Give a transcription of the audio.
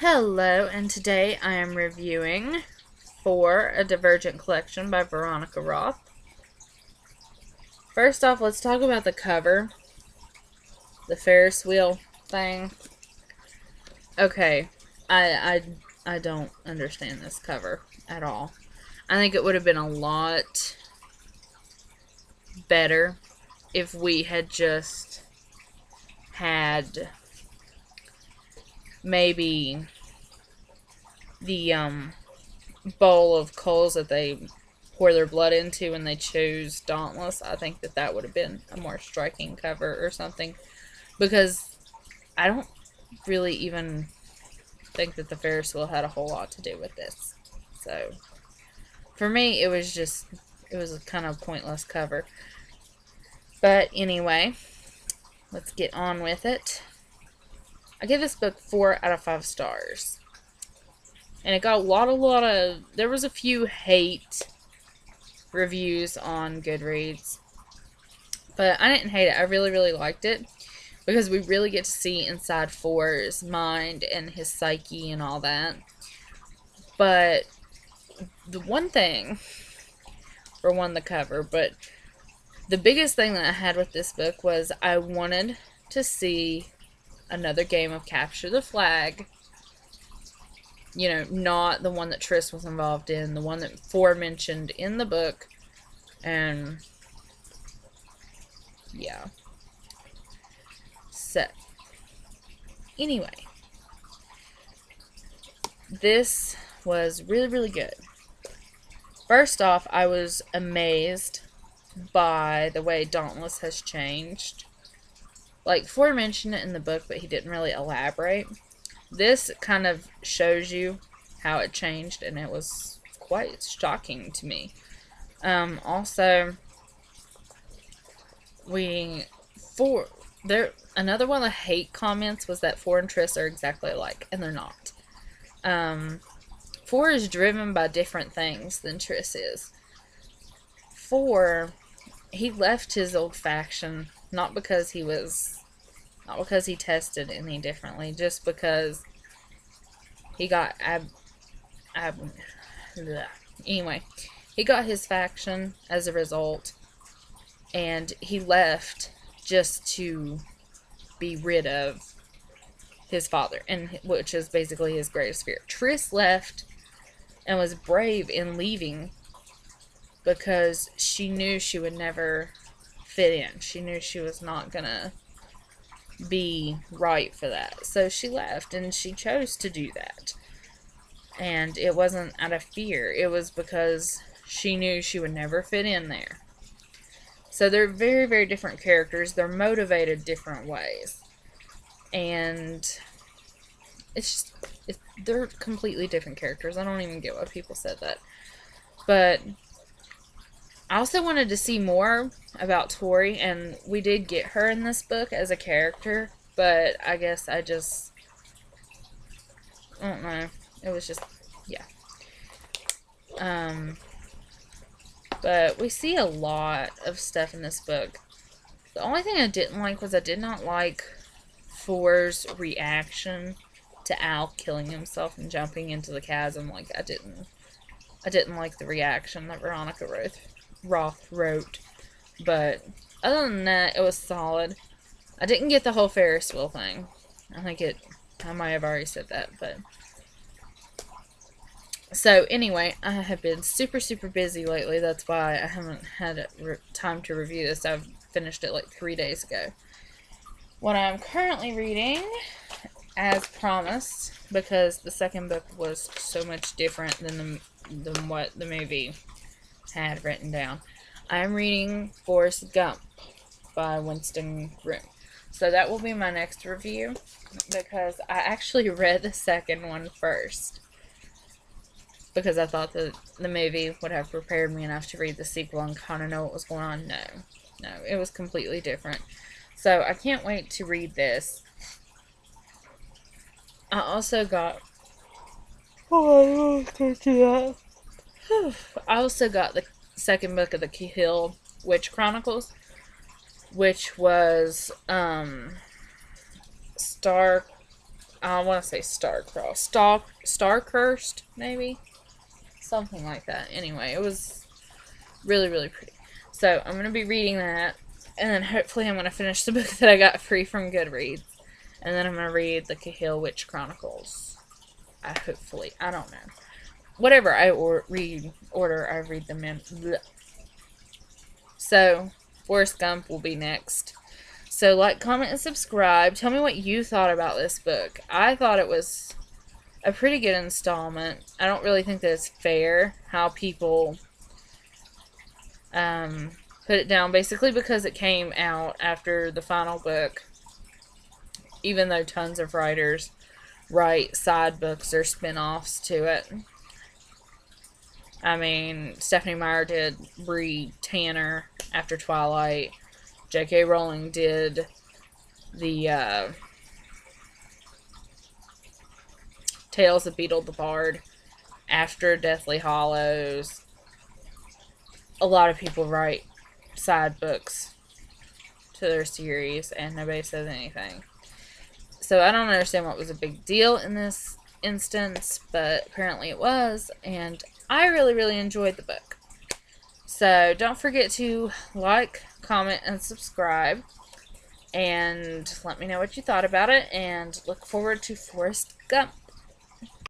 Hello, and today I am reviewing For a Divergent Collection by Veronica Roth. First off, let's talk about the cover. The Ferris wheel thing. Okay, I don't understand this cover at all. I think it would have been a lot better if we had just had maybe the bowl of coals that they pour their blood into and they chose Dauntless. I think that would have been a more striking cover or something, because I don't really even think that the Ferris wheel had a whole lot to do with this. So for me, it was a kind of pointless cover. But anyway, let's get on with it. I give this book 4 out of 5 stars. And it got a lot of, there was a few hate reviews on Goodreads. But I didn't hate it. I really, really liked it, because we really get to see inside Four's mind and his psyche and all that. But the one thing, for one, the cover, but the biggest thing that I had with this book was I wanted to see another game of Capture the Flag. You know, not the one that Triss was involved in, the one that Four mentioned in the book. And yeah. So, anyway, this was really, really good. First off, I was amazed by the way Dauntless has changed. Like, Four mentioned it in the book, but he didn't really elaborate. This kind of shows you how it changed, and it was quite shocking to me. Also, another one of the hate comments was that Four and Triss are exactly alike, and they're not. Four is driven by different things than Triss is. Four, he left his old faction not because he tested any differently, just because he got anyway, he got his faction as a result, and he left just to be rid of his father, and which is basically his greatest fear. Triss left and was brave in leaving because she knew she would never fit in. She knew she was not gonna be right for that. So she left, and she chose to do that. And it wasn't out of fear. It was because she knew she would never fit in there. So they're very, very different characters. They're motivated different ways. And they're completely different characters. I don't even get why people said that. But I also wanted to see more about Tori, and we did get her in this book as a character, but I guess I don't know. It was just, yeah. But we see a lot of stuff in this book. The only thing I didn't like was I did not like Four's reaction to Al killing himself and jumping into the chasm. Like, I didn't like the reaction that Veronica Roth wrote. But other than that, it was solid. I didn't get the whole Ferris wheel thing. I might have already said that, but. So, anyway, I have been super, super busy lately. That's why I haven't had time to review this. I've finished it like 3 days ago. What I'm currently reading, as promised, because the second book was so much different than what the movie had written down. I'm reading Forrest Gump by Winston Groom. So that will be my next review, because I actually read the second one first, because I thought that the movie would have prepared me enough to read the sequel and kind of know what was going on. No, it was completely different. So I can't wait to read this. I also got I also got the second book of the Hill Witch Chronicles, which was I want to say star-crossed. Star-cursed, maybe? Something like that. Anyway, it was really, really pretty. So, I'm going to be reading that. And then hopefully I'm going to finish the book that I got free from Goodreads. And then I'm going to read the Cahill Witch Chronicles. Hopefully. I don't know. Whatever I order, I read them in. Blech. So, Forrest Gump will be next. So, like, comment, and subscribe. Tell me what you thought about this book. I thought it was a pretty good installment. I don't really think that it's fair how people put it down. Basically because it came out after the final book. Even though tons of writers write side books or spin-offs to it. I mean, Stephanie Meyer did Bree Tanner after Twilight. J.K. Rowling did the Tales of Beetle the Bard after Deathly Hallows. A lot of people write side books to their series and nobody says anything. So I don't understand what was a big deal in this instance, but apparently it was, and I really, really enjoyed the book. So don't forget to like, comment, and subscribe, and let me know what you thought about it, and look forward to Forrest Gump.